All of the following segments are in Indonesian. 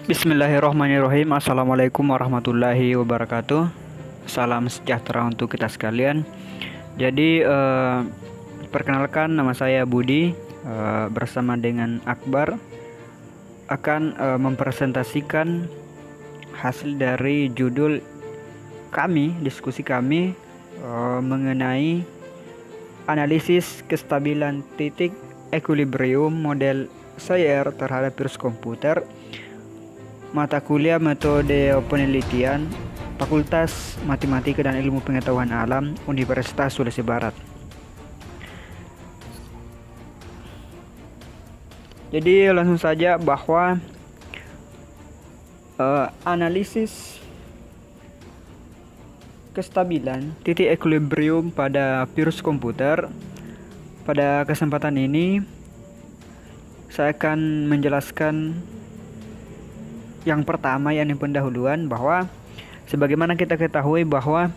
Bismillahirrahmanirrahim. Assalamualaikum warahmatullahi wabarakatuh. Salam sejahtera untuk kita sekalian. Jadi perkenalkan, nama saya Budi. Bersama dengan Akbar akan mempresentasikan hasil dari judul kami, diskusi kami mengenai analisis kestabilan titik equilibrium model Shire terhadap virus komputer, mata kuliah metode penelitian Fakultas Matematika dan Ilmu Pengetahuan Alam Universitas Sulawesi Barat. Jadi langsung saja bahwa analisis kestabilan titik equilibrium pada virus komputer. Pada kesempatan ini saya akan menjelaskan yang pertama, yakni pendahuluan, bahwa sebagaimana kita ketahui bahwa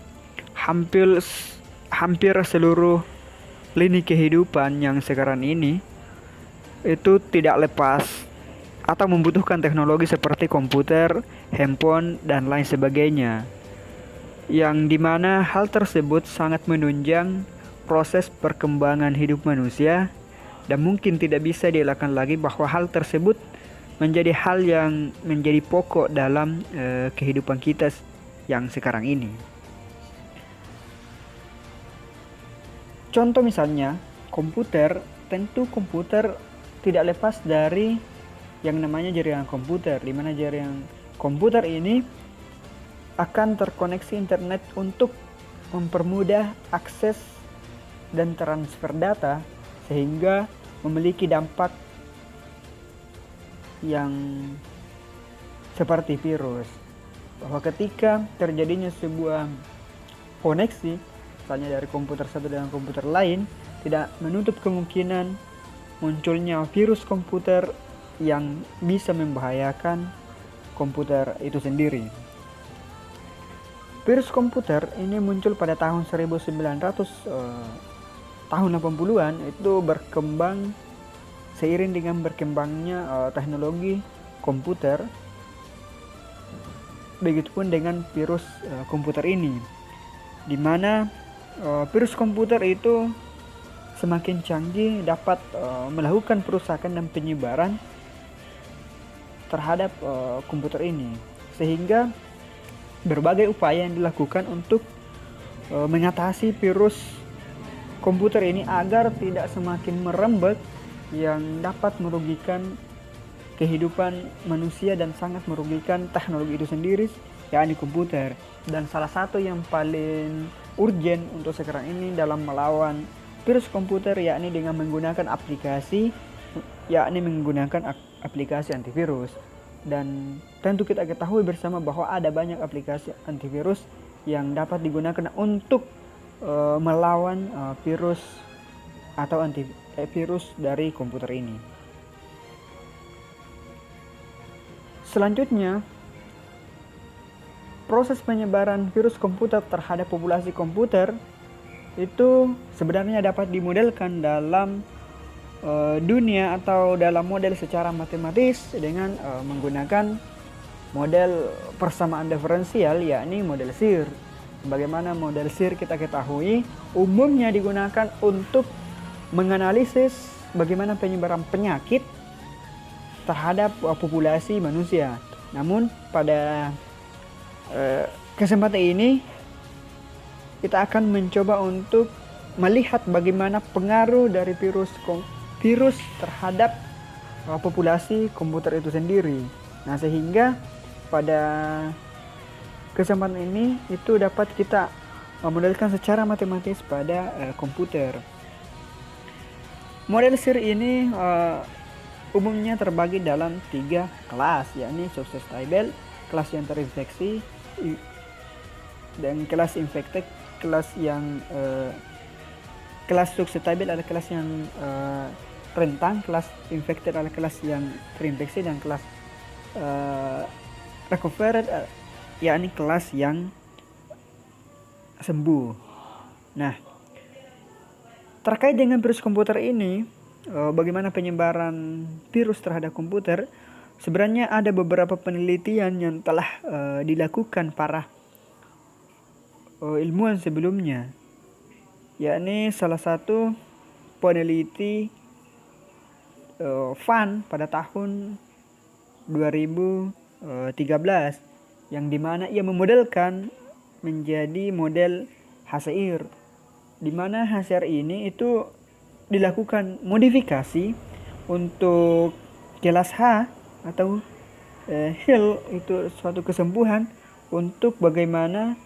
hampir seluruh lini kehidupan yang sekarang ini itu tidak lepas atau membutuhkan teknologi seperti komputer, handphone, dan lain sebagainya, yang dimana hal tersebut sangat menunjang proses perkembangan hidup manusia dan mungkin tidak bisa dielakkan lagi bahwa hal tersebut menjadi hal yang menjadi pokok dalam kehidupan kita yang sekarang ini. Contoh misalnya komputer, tentu komputer tidak lepas dari yang namanya jaringan komputer, di mana jaringan komputer ini akan terkoneksi internet untuk mempermudah akses dan transfer data, sehingga memiliki dampak yang seperti virus, bahwa ketika terjadinya sebuah koneksi misalnya dari komputer satu dengan komputer lain, tidak menutup kemungkinan munculnya virus komputer yang bisa membahayakan komputer itu sendiri. Virus komputer ini muncul pada tahun 1900 tahun 80-an, itu berkembang seiring dengan berkembangnya teknologi komputer. Begitupun dengan virus komputer ini, di mana virus komputer itu semakin canggih dapat melakukan perusakan dan penyebaran terhadap komputer ini, sehingga berbagai upaya yang dilakukan untuk mengatasi virus komputer ini agar tidak semakin merembet yang dapat merugikan kehidupan manusia dan sangat merugikan teknologi itu sendiri, yakni komputer. Dan salah satu yang paling urgent untuk sekarang ini dalam melawan virus komputer yakni dengan menggunakan aplikasi, yakni menggunakan aplikasi antivirus. Dan tentu kita ketahui bersama bahwa ada banyak aplikasi antivirus yang dapat digunakan untuk melawan virus atau antivirus dari komputer ini. Selanjutnya, proses penyebaran virus komputer terhadap populasi komputer itu sebenarnya dapat dimodelkan dalam dunia atau dalam model secara matematis dengan menggunakan model persamaan diferensial, yakni model Shire. Bagaimana model Shire kita ketahui umumnya digunakan untuk menganalisis bagaimana penyebaran penyakit terhadap populasi manusia. Namun pada kesempatan ini kita akan mencoba untuk melihat bagaimana pengaruh dari virus terhadap populasi komputer itu sendiri. Nah, sehingga pada kesempatan ini itu dapat kita memodelkan secara matematis pada komputer. Model Shire ini umumnya terbagi dalam 3 kelas, yakni susceptible, kelas yang terinfeksi, dan kelas infected. Kelas susceptible adalah kelas yang rentan, kelas infected adalah kelas yang terinfeksi, dan kelas recovered yakni kelas yang sembuh. Nah, terkait dengan virus komputer ini, bagaimana penyebaran virus terhadap komputer, sebenarnya ada beberapa penelitian yang telah dilakukan para ilmuwan sebelumnya, yakni salah satu peneliti Van pada tahun 2013 yang dimana ia memodelkan menjadi model HCR, dimana HCR ini itu dilakukan modifikasi untuk kelas H atau Hill, itu suatu kesembuhan untuk bagaimana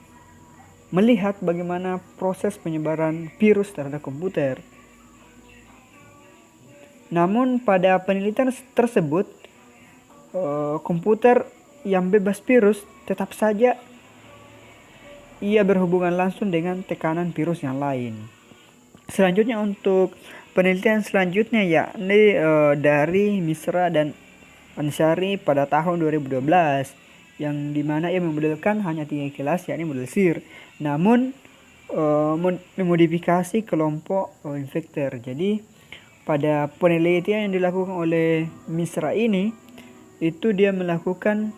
melihat bagaimana proses penyebaran virus terhadap komputer. Namun pada penelitian tersebut komputer yang bebas virus tetap saja ia berhubungan langsung dengan tekanan virus yang lain. Selanjutnya untuk penelitian selanjutnya yakni dari Misra dan Ansari pada tahun 2012 yang dimana ia memodelkan hanya 3 kelas yakni model SIR, namun memodifikasi kelompok infektor. Jadi pada penelitian yang dilakukan oleh Misra ini itu dia melakukan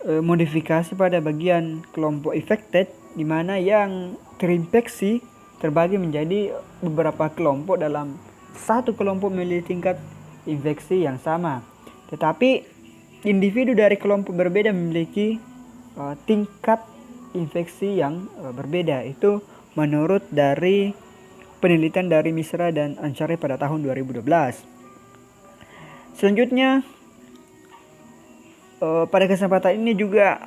modifikasi pada bagian kelompok infected, di mana yang terinfeksi terbagi menjadi beberapa kelompok dalam satu kelompok memiliki tingkat infeksi yang sama, tetapi individu dari kelompok berbeda memiliki tingkat infeksi yang berbeda. Itu menurut dari penelitian dari Misra dan Ansari pada tahun 2012. Selanjutnya pada kesempatan ini juga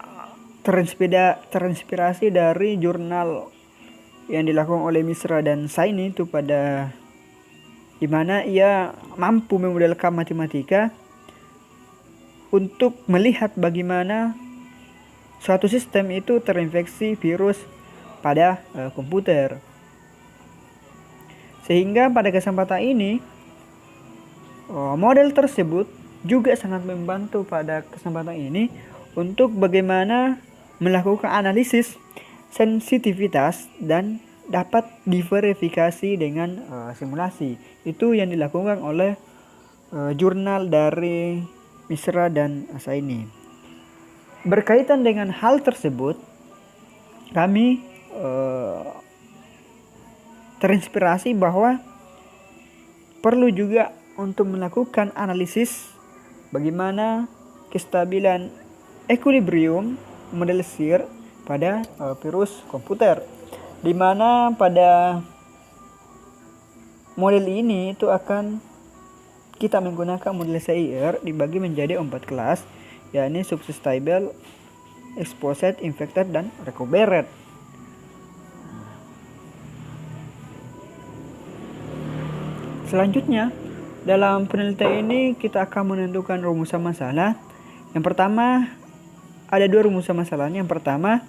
terinspirasi dari jurnal yang dilakukan oleh Misra dan Saini itu pada dimana ia mampu memodelkan matematika untuk melihat bagaimana suatu sistem itu terinfeksi virus pada komputer. Sehingga pada kesempatan ini model tersebut juga sangat membantu pada kesempatan ini untuk bagaimana melakukan analisis sensitivitas dan dapat diverifikasi dengan simulasi. Itu yang dilakukan oleh jurnal dari Misra dan Saini. Berkaitan dengan hal tersebut, kami terinspirasi bahwa perlu juga untuk melakukan analisis bagaimana kestabilan equilibrium model SIR pada virus komputer, di mana pada model ini itu akan kita menggunakan model SIR dibagi menjadi 4 kelas, yakni susceptible, exposed, infected, dan recovered. Selanjutnya dalam penelitian ini kita akan menentukan rumusan masalah. Yang pertama ada 2 rumusan masalahnya. Yang pertama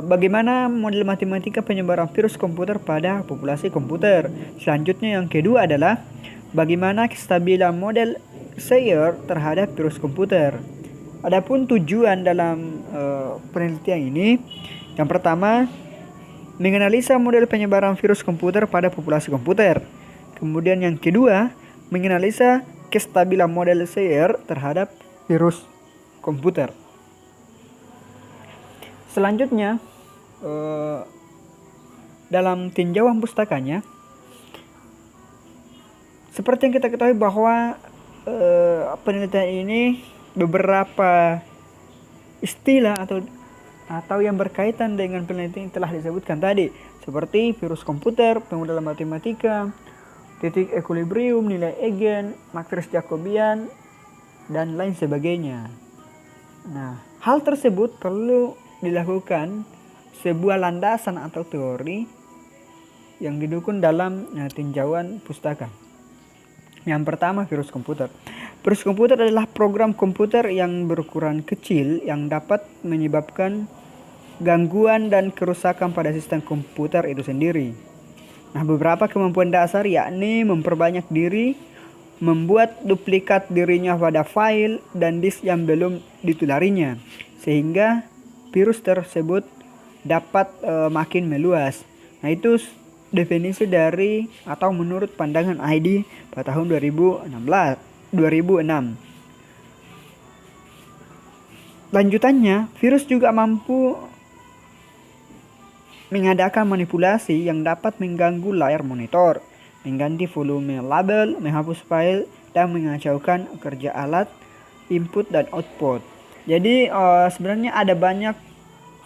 bagaimana model matematika penyebaran virus komputer pada populasi komputer. Selanjutnya yang kedua adalah bagaimana kestabilan model SIR terhadap virus komputer. Adapun tujuan dalam penelitian ini, yang pertama menganalisa model penyebaran virus komputer pada populasi komputer. Kemudian yang kedua, menganalisa kestabilan model SIR terhadap virus komputer. Selanjutnya, dalam tinjauan pustakanya, seperti yang kita ketahui bahwa penelitian ini beberapa istilah atau yang berkaitan dengan penelitian yang telah disebutkan tadi, seperti virus komputer, pemodelan matematika, titik equilibrium, nilai Eigen, matriks Jacobian, dan lain sebagainya. Nah, hal tersebut perlu dilakukan sebuah landasan atau teori yang didukung dalam tinjauan pustaka. Yang pertama, virus komputer. Virus komputer adalah program komputer yang berukuran kecil yang dapat menyebabkan gangguan dan kerusakan pada sistem komputer itu sendiri. Nah, beberapa kemampuan dasar yakni memperbanyak diri, membuat duplikat dirinya pada file dan disk yang belum ditularinya, sehingga virus tersebut dapat makin meluas. Nah, itu definisi dari atau menurut pandangan ID pada tahun 2016. 2006. Lanjutannya, virus juga mampu mengadakan manipulasi yang dapat mengganggu layar monitor, mengganti volume label, menghapus file, dan mengacaukan kerja alat, input dan output. Jadi sebenarnya ada banyak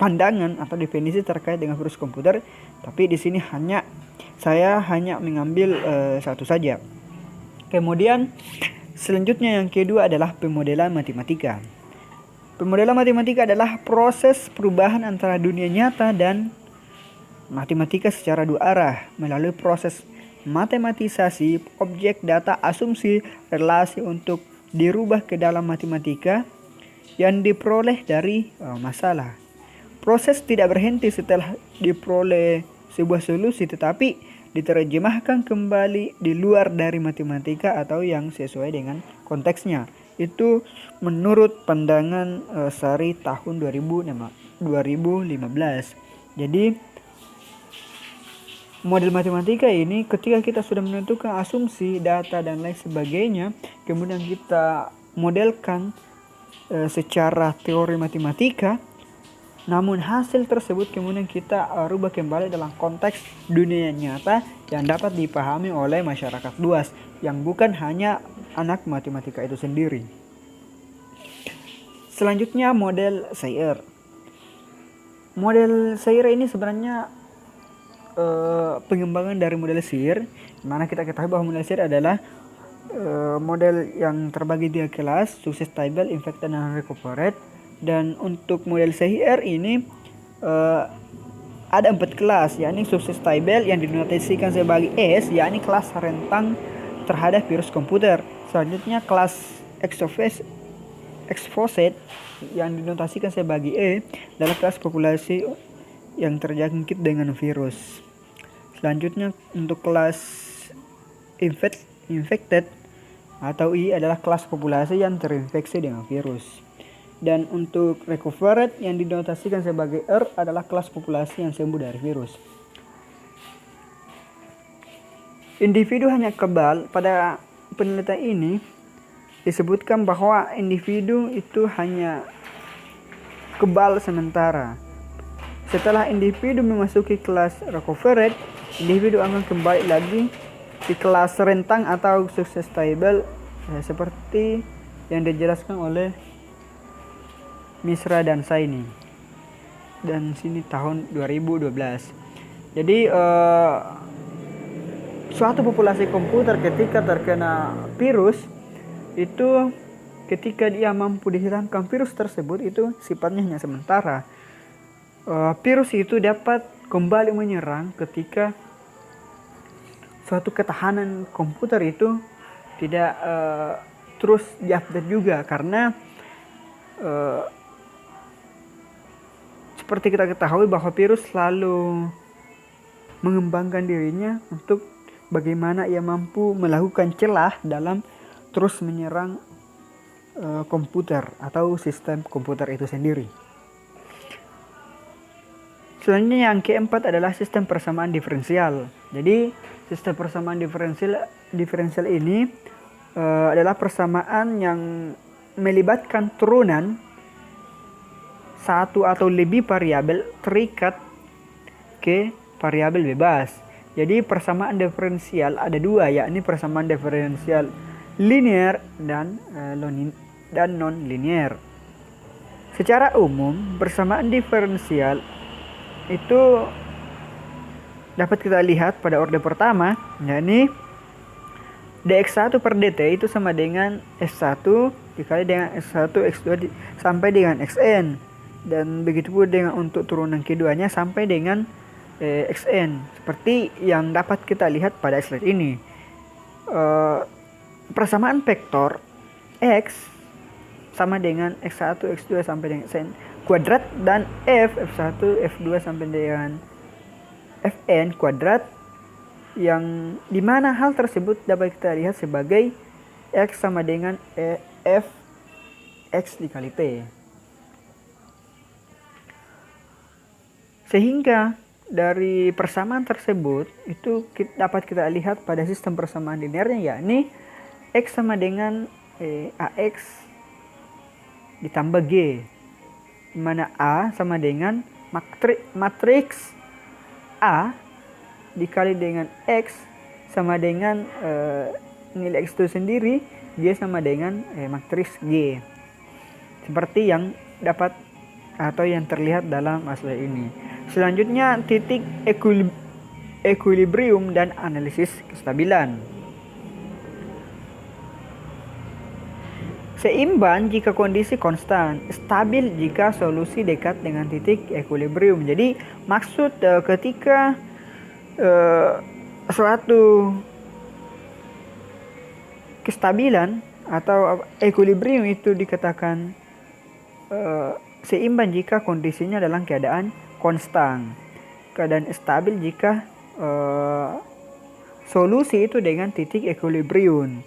pandangan atau definisi terkait dengan virus komputer, tapi di sini saya hanya mengambil satu saja. Kemudian selanjutnya yang kedua adalah pemodelan matematika. Pemodelan matematika adalah proses perubahan antara dunia nyata dan matematika secara dua arah melalui proses matematisasi objek data asumsi relasi untuk dirubah ke dalam matematika yang diperoleh dari masalah. Proses tidak berhenti setelah diperoleh sebuah solusi, tetapi diterjemahkan kembali di luar dari matematika atau yang sesuai dengan konteksnya. Itu menurut pandangan Sari tahun 2015. Jadi model matematika ini ketika kita sudah menentukan asumsi, data dan lain sebagainya, kemudian kita modelkan secara teori matematika, namun hasil tersebut kemudian kita rubah kembali dalam konteks dunia nyata yang dapat dipahami oleh masyarakat luas yang bukan hanya anak matematika itu sendiri. Selanjutnya model Sayre. Model Sayre ini sebenarnya pengembangan dari model SIR, dimana kita ketahui bahwa model SIR adalah model yang terbagi 3 kelas, suggestible, infected, dan recovered. Dan untuk model SIR ini ada 4 kelas, yakni suggestible yang dinotasikan sebagai S, yakni kelas rentang terhadap virus komputer. Selanjutnya kelas exposed yang dinotasikan sebagai E adalah kelas populasi yang terjangkit dengan virus. Selanjutnya untuk kelas infected atau I adalah kelas populasi yang terinfeksi dengan virus. Dan untuk recovered yang dinotasikan sebagai R adalah kelas populasi yang sembuh dari virus. Individu hanya kebal. Pada penelitian ini disebutkan bahwa individu itu hanya kebal sementara. Setelah individu memasuki kelas recovered, individu akan kembali lagi di kelas rentang atau suggestible seperti yang dijelaskan oleh Misra dan Saini. Dan sini tahun 2012. Jadi suatu populasi komputer ketika terkena virus itu, ketika dia mampu dihilangkan virus tersebut, itu sifatnya hanya sementara. Virus itu dapat kembali menyerang ketika suatu ketahanan komputer itu tidak terus diupdate juga, karena seperti kita ketahui bahwa virus selalu mengembangkan dirinya untuk bagaimana ia mampu melakukan celah dalam terus menyerang komputer atau sistem komputer itu sendiri. Selanjutnya yang keempat adalah sistem persamaan diferensial. Jadi sistem persamaan diferensial ini adalah persamaan yang melibatkan turunan satu atau lebih variabel terikat ke variabel bebas. Jadi persamaan diferensial ada dua, yakni persamaan diferensial linear dan non-linear. Secara umum, persamaan diferensial itu dapat kita lihat pada orde pertama, yakni dx1 per dt itu sama dengan s1 dikali dengan x1 x2 sampai dengan xn, dan begitu pula dengan untuk turunan keduanya sampai dengan xn, seperti yang dapat kita lihat pada slide ini. Persamaan vektor x sama dengan x1 x2 sampai dengan xn kuadrat, dan f1 f2 sampai dengan fn kuadrat, yang dimana hal tersebut dapat kita lihat sebagai x sama dengan f x dikali p. Sehingga dari persamaan tersebut itu dapat kita lihat pada sistem persamaan linearnya, yakni X sama dengan AX ditambah G, di mana A sama dengan matriks A dikali dengan X sama dengan nilai X itu sendiri, G sama dengan matriks G, seperti yang dapat atau yang terlihat dalam masalah ini. Selanjutnya titik equilibrium dan analisis kestabilan. Seimbang jika kondisi konstan, stabil jika solusi dekat dengan titik equilibrium. Jadi maksud ketika suatu kestabilan atau equilibrium itu dikatakan seimbang jika kondisinya dalam keadaan konstan, keadaan stabil jika solusi itu dengan titik equilibrium.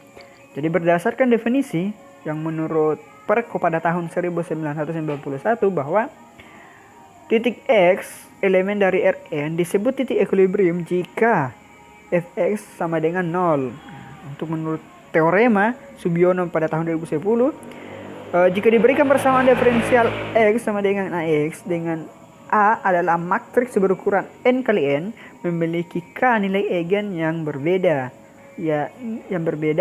Jadi berdasarkan definisi yang menurut Perko pada tahun 1991 bahwa titik X elemen dari Rn disebut titik equilibrium jika Fx sama dengan 0. Untuk menurut teorema Subiono pada tahun 2010, jika diberikan persamaan diferensial X sama dengan Ax dengan A adalah matriks berukuran n kali n memiliki K nilai eigen yang berbeda,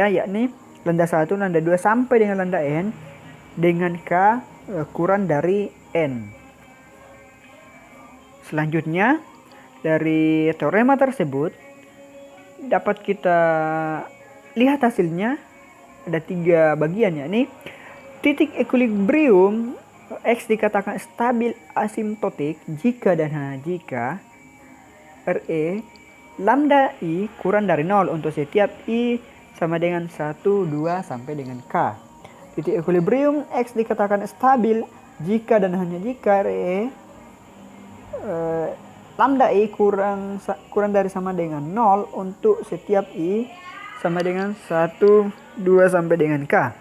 yakni lambda 1, lambda 2 sampai dengan lambda n dengan K kurang dari n. Selanjutnya dari teorema tersebut dapat kita lihat hasilnya ada 3 bagian, yakni titik equilibrium X dikatakan stabil asimptotik jika dan hanya jika Re lambda I kurang dari 0 untuk setiap I sama dengan 1, 2 sampai dengan K. Titik equilibrium X dikatakan stabil jika dan hanya jika Re lambda I kurang dari sama dengan 0 untuk setiap I sama dengan 1, 2 sampai dengan K.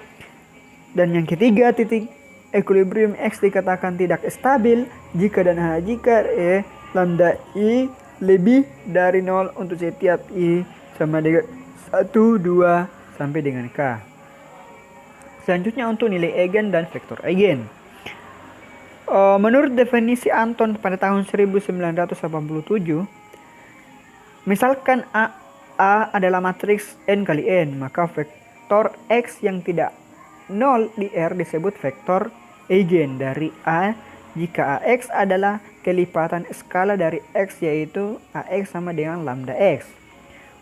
Dan yang ketiga, titik equilibrium X dikatakan tidak stabil jika dan hanya jika Re lambda I lebih dari 0 untuk setiap I sama dengan 1, 2 sampai dengan K. Selanjutnya untuk nilai eigen dan vektor eigen. Menurut definisi Anton pada tahun 1987, misalkan A adalah matriks n kali n, maka vektor X yang tidak 0 di R disebut vektor eigen dari A jika AX adalah kelipatan skala dari X, yaitu AX sama dengan lambda X.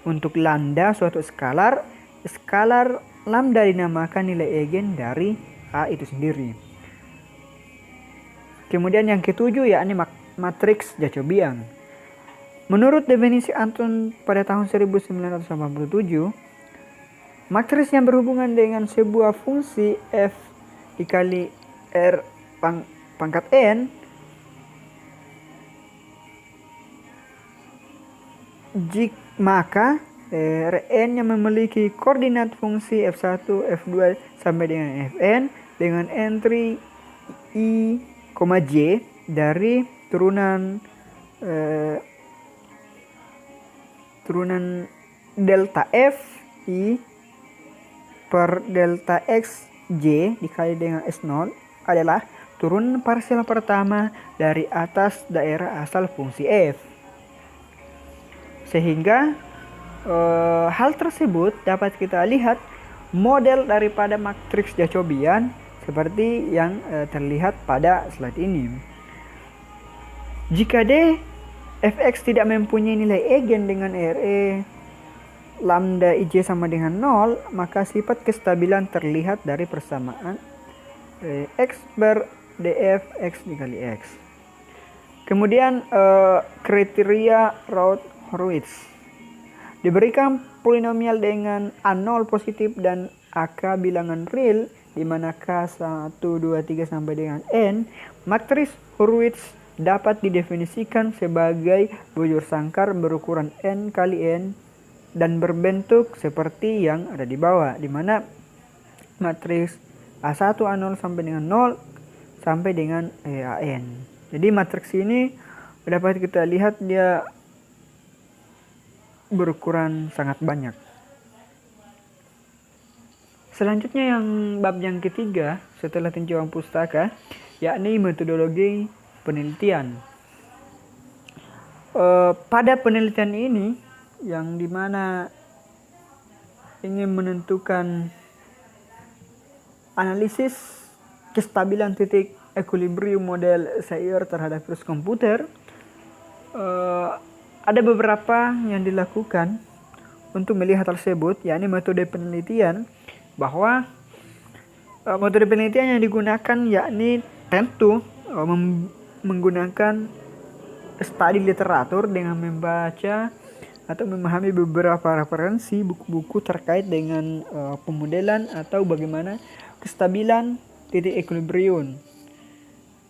Untuk lambda suatu skalar lambda dinamakan nilai eigen dari A itu sendiri. Kemudian yang ketujuh yakni matriks Jacobian. Menurut definisi Anton pada tahun 1987, matriks yang berhubungan dengan sebuah fungsi f dikali R pangkat n maka Rn yang memiliki koordinat fungsi f1, f2 sampai dengan fn dengan entry I, j dari turunan delta f I per delta x j dikali dengan s0 adalah turunan parsial pertama dari atas daerah asal fungsi f. Sehingga hal tersebut dapat kita lihat model daripada matriks Jacobian seperti yang terlihat pada slide ini. Jika D fx tidak mempunyai nilai eigen dengan Re lambda ij sama dengan 0, maka sifat kestabilan terlihat dari persamaan x per df x dikali x. Kemudian kriteria Routh-Hurwitz. Diberikan polinomial dengan A0 positif dan AK bilangan real di mana K 1, 2, 3 sampai dengan N, matriks Hurwitz dapat didefinisikan sebagai bujur sangkar berukuran N kali N dan berbentuk seperti yang ada di bawah, di mana matriks A1 A0 sampai dengan 0 sampai dengan AN. Jadi matriks ini dapat kita lihat dia berukuran sangat banyak. Selanjutnya bab yang ketiga setelah tinjauan pustaka, yakni metodologi penelitian. Pada penelitian ini yang dimana ingin menentukan analisis kestabilan titik equilibrium model Shire terhadap virus komputer, ada beberapa yang dilakukan untuk melihat tersebut, yakni metode penelitian, bahwa metode penelitian yang digunakan yakni tentu menggunakan studi literatur dengan membaca atau memahami beberapa referensi buku-buku terkait dengan pemodelan atau bagaimana kestabilan titik equilibrium.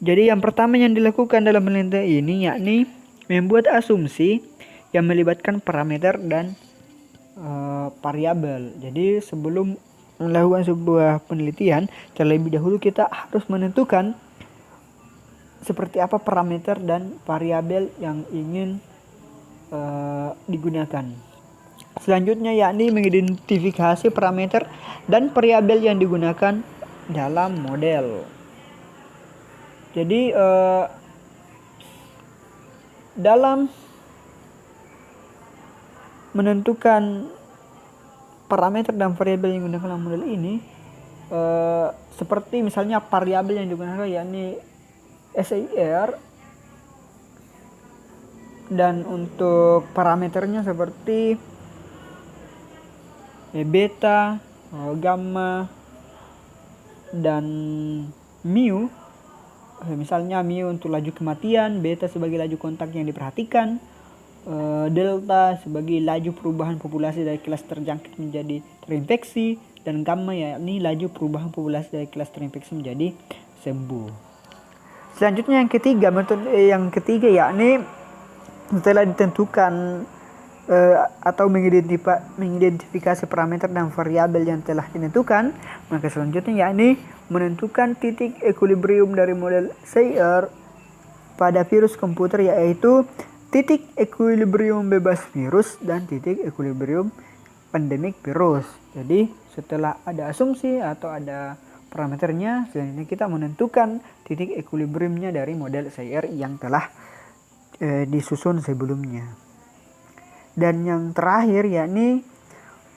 Jadi yang pertama yang dilakukan dalam penelitian ini yakni membuat asumsi yang melibatkan parameter dan variabel. Jadi sebelum melakukan sebuah penelitian, terlebih dahulu kita harus menentukan seperti apa parameter dan variabel yang ingin digunakan. Selanjutnya yakni mengidentifikasi parameter dan variabel yang digunakan dalam model. Jadi dalam menentukan parameter dan variabel yang digunakan dalam model ini, seperti misalnya variabel yang digunakan yakni Shire, dan untuk parameternya seperti beta, gamma, dan mu. Misalnya mu untuk laju kematian, beta sebagai laju kontak yang diperhatikan, delta sebagai laju perubahan populasi dari kelas terjangkit menjadi terinfeksi, dan gamma yakni laju perubahan populasi dari kelas terinfeksi menjadi sembuh. Selanjutnya metode yang ketiga yakni setelah ditentukan atau mengidentifikasi parameter dan variabel yang telah ditentukan, maka selanjutnya yakni menentukan titik equilibrium dari model Shire pada virus komputer, yaitu titik equilibrium bebas virus dan titik equilibrium pandemik virus. Jadi setelah ada asumsi atau ada parameternya, selanjutnya kita menentukan titik equilibriumnya dari model Shire yang telah disusun sebelumnya. Dan yang terakhir yakni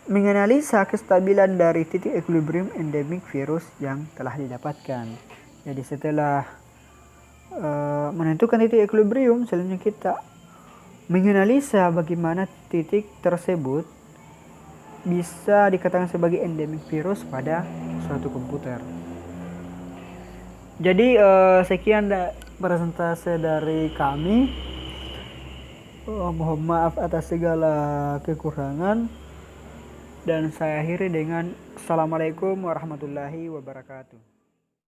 menganalisa kestabilan dari titik equilibrium endemik virus yang telah didapatkan. Jadi setelah menentukan titik equilibrium, selanjutnya kita menganalisa bagaimana titik tersebut bisa dikatakan sebagai endemik virus pada suatu komputer. Jadi sekian presentase dari kami. Mohon maaf atas segala kekurangan, dan saya akhiri dengan Assalamualaikum warahmatullahi wabarakatuh.